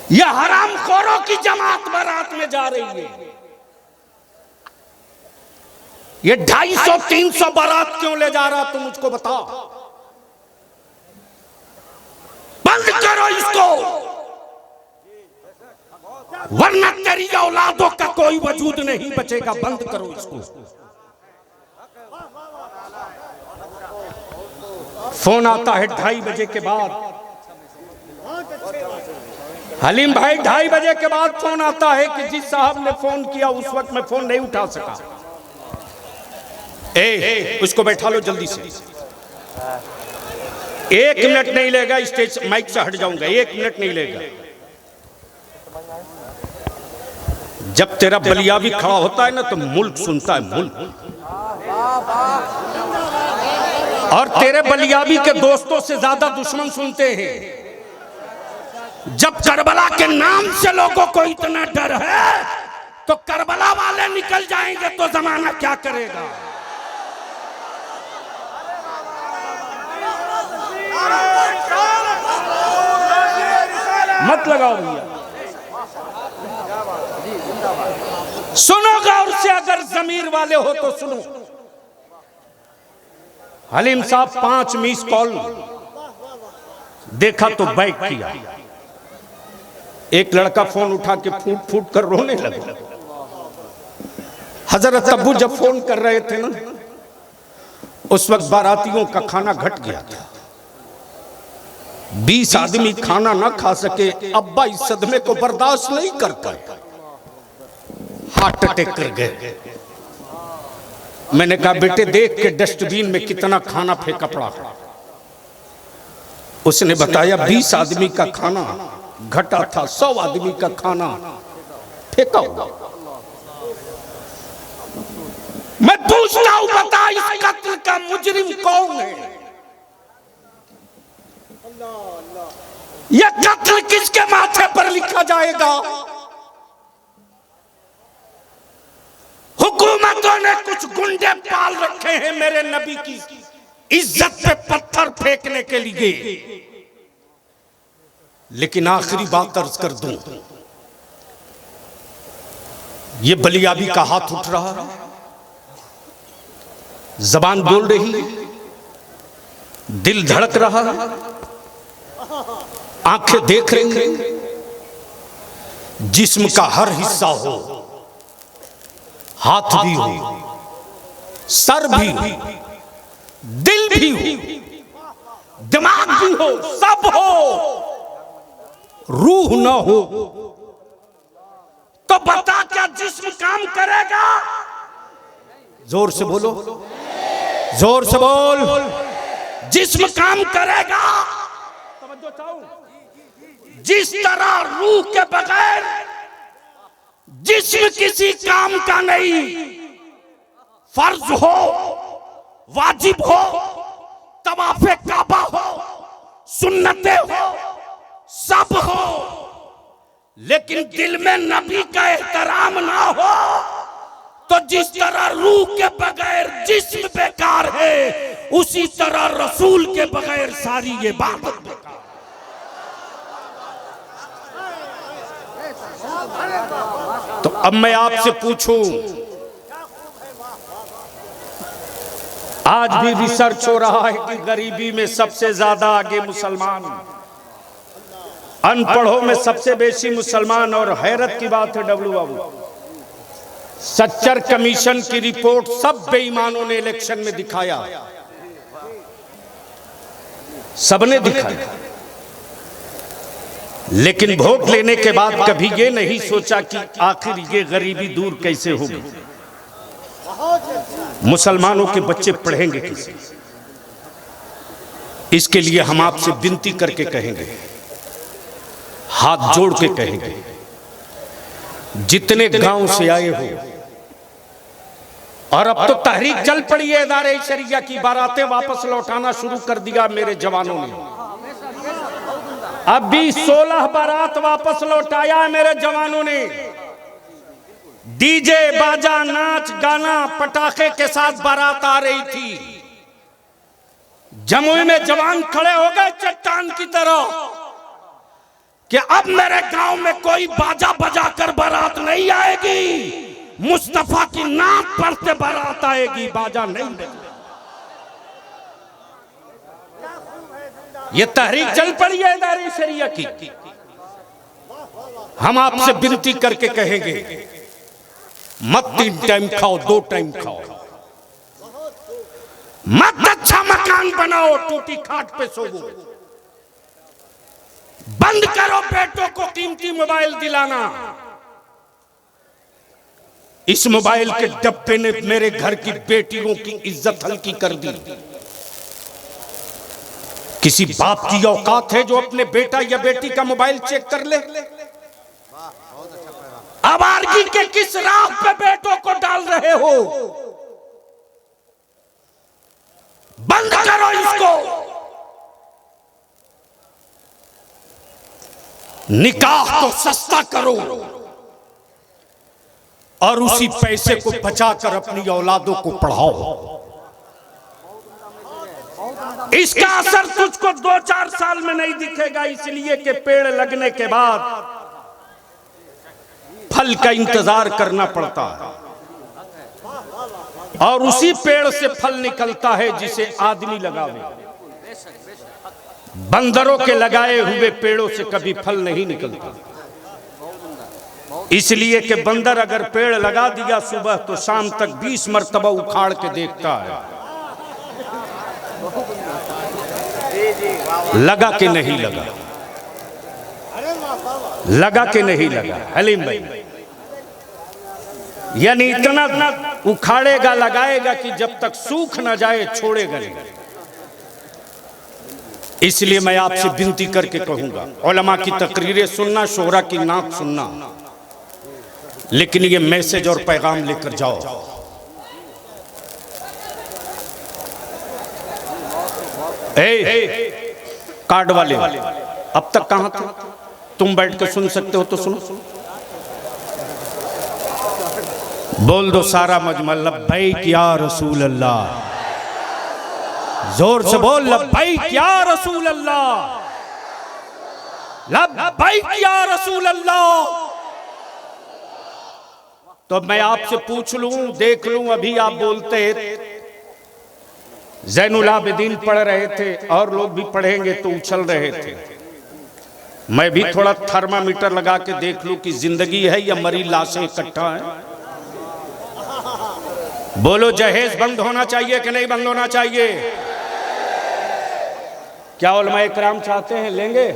यह हरामखोरों की जमात बारात में जा रही है। ये 250-300 बारात क्यों ले जा रहा, तुम मुझको बताओ। बंद करो इसको, वरना तेरी औलादों का कोई वजूद नहीं बचेगा। बंद करो इसको। फोन आता है 2:30 बजे के बाद। हलीम भाई 2:30 बजे के बाद फोन आता है कि जिस साहब ने फोन किया उस वक्त मैं फोन नहीं उठा सका। उसको बैठा लो जल्दी से। 1 मिनट नहीं लेगा, स्टेज माइक से हट जाऊंगा। 1 मिनट नहीं लेगा। जब तेरा बलियाबी खड़ा होता है ना तो मुल्क सुनता है, मुल्क। और तेरे बलियाबी के दोस्तों से ज्यादा दुश्मन सुनते हैं। जब करबला के नाम से लोगों को इतना डर है तो करबला वाले निकल जाएंगे तो जमाना क्या करेगा। मत लगाओ भैया, सुनो गौर से। अगर जमीर वाले हो तो सुनो। हलीम साहब 5 मिस कॉल देखा तो बैक किया। एक लड़का फोन उठा के फूट फूट कर रोने लगा। हजरत अब्बू जब फोन कर रहे थे ना, उस वक्त बारातियों का खाना घट गया था। 20 आदमी खाना ना खा सके। अब्बा इस सदमे को बर्दाश्त नहीं कर पाए, हार्ट अटैक कर गए। मैंने कहा बेटे देख के डस्टबिन में कितना खाना फेंका पड़ा है। उसने बताया 20 आदमी का खाना घटा था, 100 आदमी का खाना फेंका हुआ। मैं पूछता हूं बता इस कत्ल का मुजरिम कौन है? यह कत्ल किसके माथे पर लिखा जाएगा? हुकूमतों ने कुछ गुंडे पाल रखे हैं मेरे नबी की इज्जत पे पत्थर फेंकने के लिए। लेकिन आखिरी बात अर्ज कर दूं, ये बलियाबी का हाथ उठ रहा है, जबान बोल रही है, दिल धड़क रहा है, आंखें देख रही हैं। जिस्म का हर हिस्सा हो, हाथ भी हो, सर भी हो, दिल भी हो, दिमाग भी हो, सब हो, रूह ना हो तो बता क्या जिस्म काम करेगा? जोर से बोलो, जोर से बोल। जिस्म काम करेगा। जिस तरह रूह के बगैर जिस्म किसी काम का नहीं, फर्ज हो, वाजिब हो, तवाफे काबा हो, सुन्नतें हो, सब हो, लेकिन दिल में नबी का एहतराम ना हो तो जिस तरह रूह के बगैर जिस्म बेकार है, उसी तरह रसूल के बगैर सारी ये बात बेकार। तो अब मैं आपसे पूछूं, आज भी रिसर्च हो रहा है कि गरीबी में सबसे ज्यादा आगे मुसलमान, अनपढ़ों में सबसे बेसी मुसलमान। और हैरत की बात है डब्ल्यू बाबू, सच्चर कमीशन की रिपोर्ट सब बेईमानों ने इलेक्शन में दिखाया, सबने दिखाया, लेकिन वोट लेने के बाद कभी ये नहीं सोचा कि आखिर ये गरीबी दूर कैसे होगी, मुसलमानों के बच्चे पढ़ेंगे कैसे। इसके लिए हम आपसे विनती करके कहेंगे, हाथ जोड़ के कहेंगे, जितने गांव से आए हो, और अब तो तहरीक चल पड़ी है, इदारे शरिया की बारातें वापस लौटाना शुरू कर दिया मेरे जवानों ने। अभी 16 बारात वापस लौटाया है मेरे जवानों ने। डीजे बाजा नाच गाना पटाखे के साथ बारात आ रही थी। जमुई में जवान खड़े हो गए चट्टान की तरह। कि अब मेरे गांव में कोई बाजा बजा कर बारात नहीं आएगी, मुस्तफा की नात पढ़ते बारात आएगी, बाजा नहीं। ये तहरीक चल पड़ी है इदारे शरिया की। हम आपसे विनती करके कहेंगे, मत 3 टाइम खाओ, 2 टाइम खाओ, मत अच्छा मकान बनाओ, टूटी खाट पे सोवो, बंद करो बेटों को कीमती मोबाइल दिलाना। इस मोबाइल के डब्बे ने मेरे घर की बेटियों की इज्जत हल्की कर दी। किसी बाप की औकात है जो अपने बेटा या बेटी का मोबाइल चेक कर ले? आवारगी के किस राह पे बेटों को डाल रहे हो? बंद करो इसको। निकाह को सस्ता करो और उसी पैसे को बचाकर अपनी औलादों को पढ़ाओ। इसका असर तुझको 2-4 साल में नहीं दिखेगा, इसलिए कि पेड़ लगने के बाद फल का इंतजार करना पड़ता है और उसी पेड़ से फल निकलता है जिसे आदमी लगावे। बंदरों के लगाए हुए पेड़ों से कभी फल नहीं निकलता, इसलिए कि बंदर अगर पेड़ लगा दिया सुबह तो शाम तक 20 मरतबा उखाड़ के देखता है, लगा कि नहीं लगा, लगा कि नहीं लगा। हलीम भाई, यानी इतना उखाड़ेगा लगाएगा कि जब तक सूख ना जाए छोड़ेगा नहीं। इसलिए मैं आपसे विनती करके कहूंगा, उलमा की तकरीरें सुनना, शोहरा की नात सुनना, लेकिन ये मैसेज और पैगाम लेकर जाओ। कार्ड वाले अब तक कहां थे? तुम बैठ के सुन सकते हो तो सुनो। बोल दो सारा मजमा, लब्बैक या रसूल अल्लाह। जोर से बोल, लब्बैक या रसूल अल्लाह, लब्बैक या रसूल अल्लाह। तो मैं आपसे पूछ लूं, देख लूं, अभी आप बोलते ज़ैनुल आबिदीन पढ़ रहे थे और लोग भी पढ़ेंगे तो उछल रहे थे। मैं भी थोड़ा थर्मामीटर लगा के देख लूं कि जिंदगी है या मरी लाशें इकट्ठा है। बोलो, जहेज बंद होना चाहिए कि नहीं बंद होना चाहिए? क्या उलमा इकराम चाहते हैं? लेंगे?